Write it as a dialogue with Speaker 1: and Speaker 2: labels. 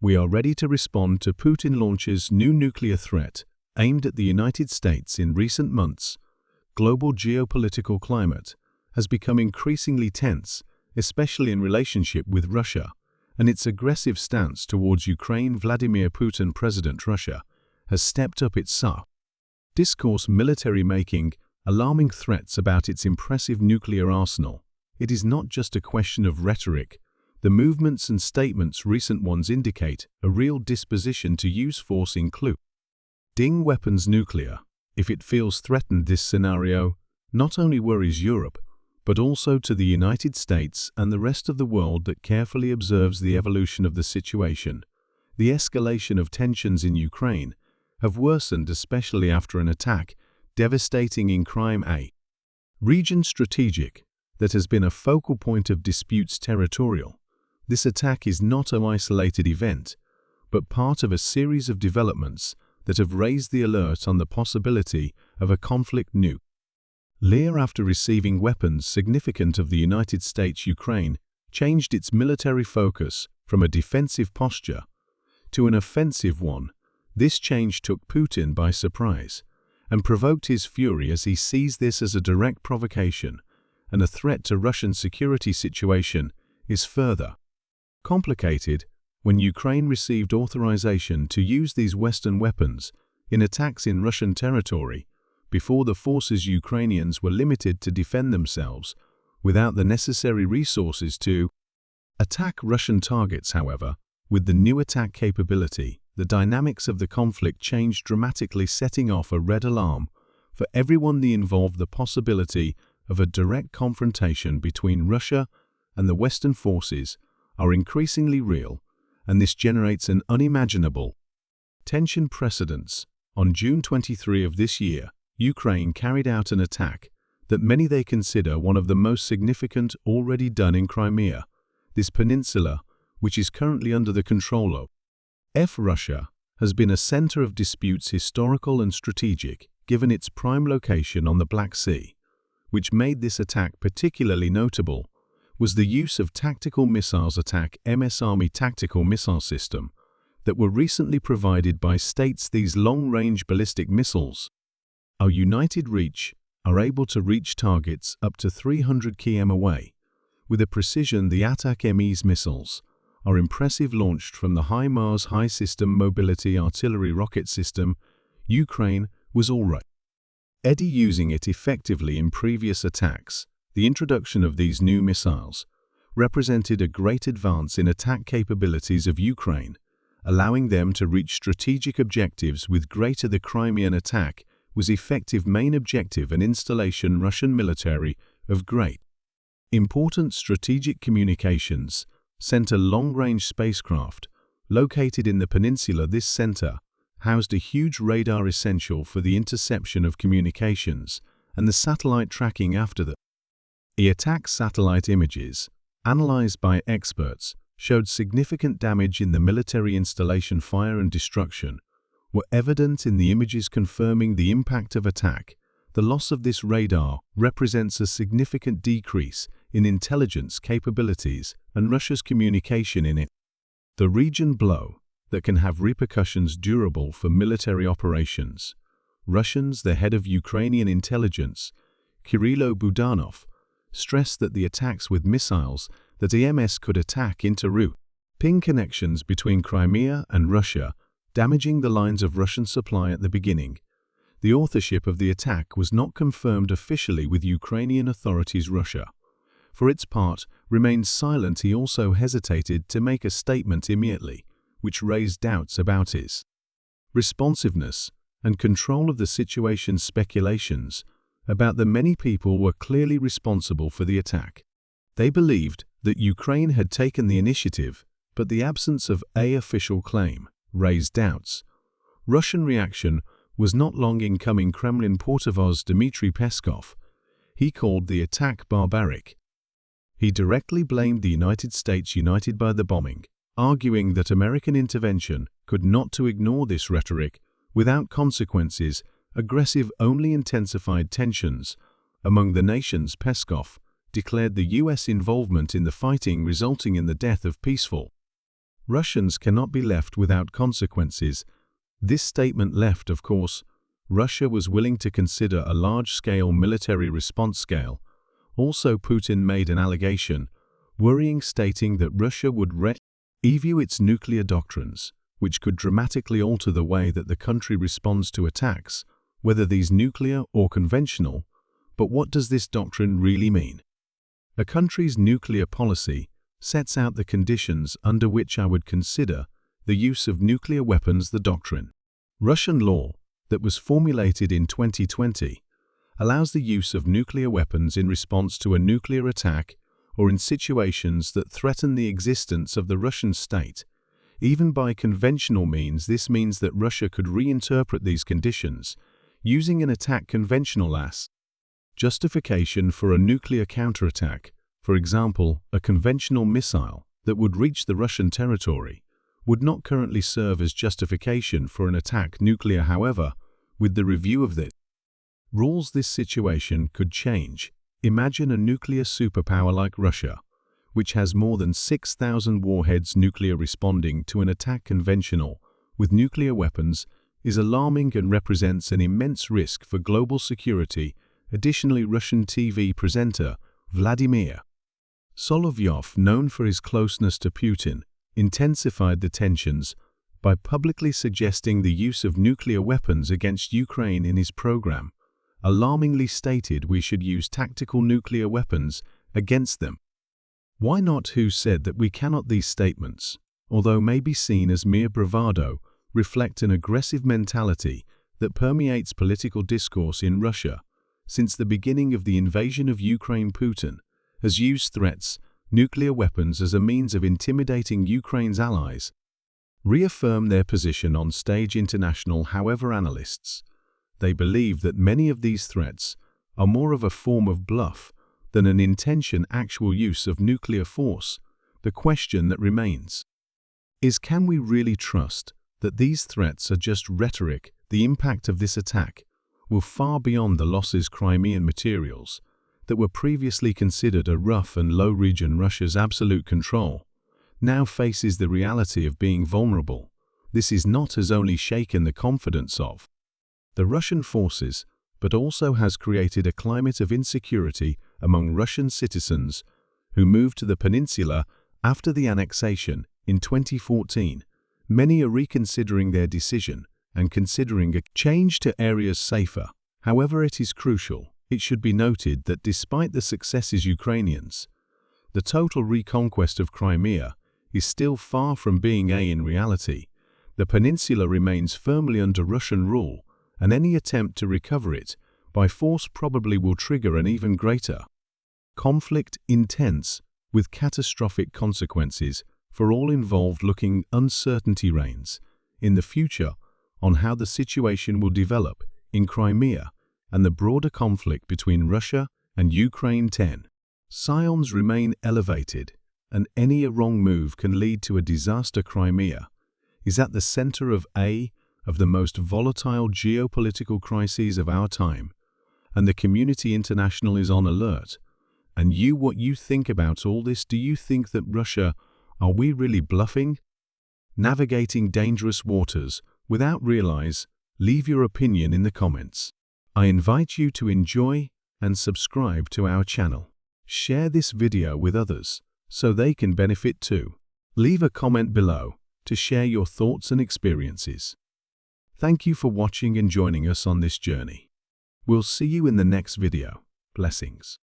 Speaker 1: We are ready to respond to Putin launches new nuclear threat aimed at the United States. In recent months, global geopolitical climate has become increasingly tense, especially in relationship with Russia and its aggressive stance towards Ukraine. Vladimir Putin, President Russia, has stepped up its discourse military, making alarming threats about its impressive nuclear arsenal. It is not just a question of rhetoric. The movements and statements, recent ones, indicate a real disposition to use force, including weapons nuclear, if it feels threatened. This scenario not only worries Europe, but also to the United States and the rest of the world that carefully observes the evolution of the situation. The escalation of tensions in Ukraine have worsened, especially after an attack devastating in Crimea, a region strategic that has been a focal point of disputes. Territorial. This attack is not an isolated event, but part of a series of developments that have raised the alert on the possibility of a conflict nuclear. After receiving weapons significant of the United States, Ukraine changed its military focus from a defensive posture to an offensive one. This change took Putin by surprise and provoked his fury, as he sees this as a direct provocation and a threat to Russian security. Situation is further complicated when Ukraine received authorization to use these Western weapons in attacks in Russian territory. Before, the forces Ukrainians were limited to defend themselves without the necessary resources to attack Russian targets. However, with the new attack capability, the dynamics of the conflict changed dramatically, setting off a red alarm for everyone involved. The possibility of a direct confrontation between Russia and the Western forces are increasingly real, and this generates an unimaginable tension. Precedents. On June 23 of this year, Ukraine carried out an attack that many they consider one of the most significant already done in Crimea. This peninsula, which is currently under the control of Russia, has been a center of disputes, historical and strategic, given its prime location on the Black Sea. Which made this attack particularly notable was the use of tactical missiles. Attack MS Army tactical missile system that were recently provided by states. These long-range ballistic missiles are united reach, are able to reach targets up to 300 km away with a precision. The Attack ME's missiles are impressive, launched from the HIMARS High System Mobility Artillery Rocket System. Ukraine was already using it effectively in previous attacks. The introduction of these new missiles represented a great advance in attack capabilities of Ukraine, allowing them to reach strategic objectives with greater. The Crimean attack was effective. Main objective and installation: Russian military of great importance. Strategic communications center, long-range spacecraft located in the peninsula. This center housed a huge radar essential for the interception of communications and the satellite tracking. After the attack, satellite images analyzed by experts showed significant damage in the military installation. Fire and destruction were evident in the images, confirming the impact of attack. The loss of this radar represents a significant decrease in intelligence capabilities and Russia's communication in it. The region blow that can have repercussions durable for military operations. Russians. The head of Ukrainian intelligence, Kirilo Budanov, stressed that the attacks with missiles that EMS could attack into ping connections between Crimea and Russia, damaging the lines of Russian supply. At the beginning, the authorship of the attack was not confirmed officially with Ukrainian authorities. Russia, for its part, remained silent. He also hesitated to make a statement immediately, which raised doubts about his responsiveness and control of the situation. Speculations about the many people were clearly responsible for the attack. They believed that Ukraine had taken the initiative, but the absence of an official claim raised doubts. Russian reaction was not long in coming. Kremlin portavoz Dmitry Peskov, he called the attack barbaric. He directly blamed the United States united by the bombing, arguing that American intervention could not to ignore this rhetoric without consequences. Aggressive only intensified tensions among the nations. Peskov declared the U.S. involvement in the fighting resulting in the death of peaceful Russians cannot be left without consequences. This statement left, of course, Russia was willing to consider a large-scale military response scale. Also, Putin made an allegation, worrying, stating that Russia would review its nuclear doctrines, which could dramatically alter the way that the country responds to attacks, whether these nuclear or conventional. But what does this doctrine really mean? A country's nuclear policy sets out the conditions under which I would consider the use of nuclear weapons. The doctrine, Russian law, that was formulated in 2020, allows the use of nuclear weapons in response to a nuclear attack or in situations that threaten the existence of the Russian state. Even by conventional means, this means that Russia could reinterpret these conditions using an attack conventional as justification for a nuclear counterattack. For example, a conventional missile that would reach the Russian territory would not currently serve as justification for an attack nuclear. However, with the review of the rules, this situation could change. Imagine a nuclear superpower like Russia, which has more than 6,000 warheads. Nuclear responding to an attack conventional with nuclear weapons is alarming and represents an immense risk for global security. Additionally, Russian TV presenter Vladimir Solovyov, known for his closeness to Putin, intensified the tensions by publicly suggesting the use of nuclear weapons against Ukraine in his program, alarmingly stated we should use tactical nuclear weapons against them. Why not? Who said that we cannot? These statements, although may be seen as mere bravado, reflect an aggressive mentality that permeates political discourse in Russia. Since the beginning of the invasion of Ukraine, Putin has used threats, nuclear weapons as a means of intimidating Ukraine's allies, reaffirm their position on stage international. However, analysts, they believe that many of these threats are more of a form of bluff than an actual use of nuclear force. The question that remains is, can we really trust that these threats are just rhetoric? The impact of this attack will far beyond the losses. Crimean materials that were previously considered a rough and low region. Russia's absolute control now faces the reality of being vulnerable. This has not only shaken the confidence of the Russian forces, but also has created a climate of insecurity among Russian citizens who moved to the peninsula after the annexation in 2014. Many are reconsidering their decision and considering a change to areas safer. However, it is crucial. It should be noted that despite the successes Ukrainians, the total reconquest of Crimea is still far from being in reality. The peninsula remains firmly under Russian rule, and any attempt to recover it by force probably will trigger an even greater conflict, intense, with catastrophic consequences for all involved. Looking, uncertainty reigns in the future on how the situation will develop in Crimea and the broader conflict between Russia and Ukraine. Tensions remain elevated, and any wrong move can lead to a disaster. Crimea is at the center of the most volatile geopolitical crises of our time, and the community international is on alert. And you, what you think about all this? Do you think that Russia, are we really bluffing? Navigating dangerous waters without realize? Leave your opinion in the comments. I invite you to enjoy and subscribe to our channel. Share this video with others so they can benefit too. Leave a comment below to share your thoughts and experiences. Thank you for watching and joining us on this journey. We'll see you in the next video. Blessings.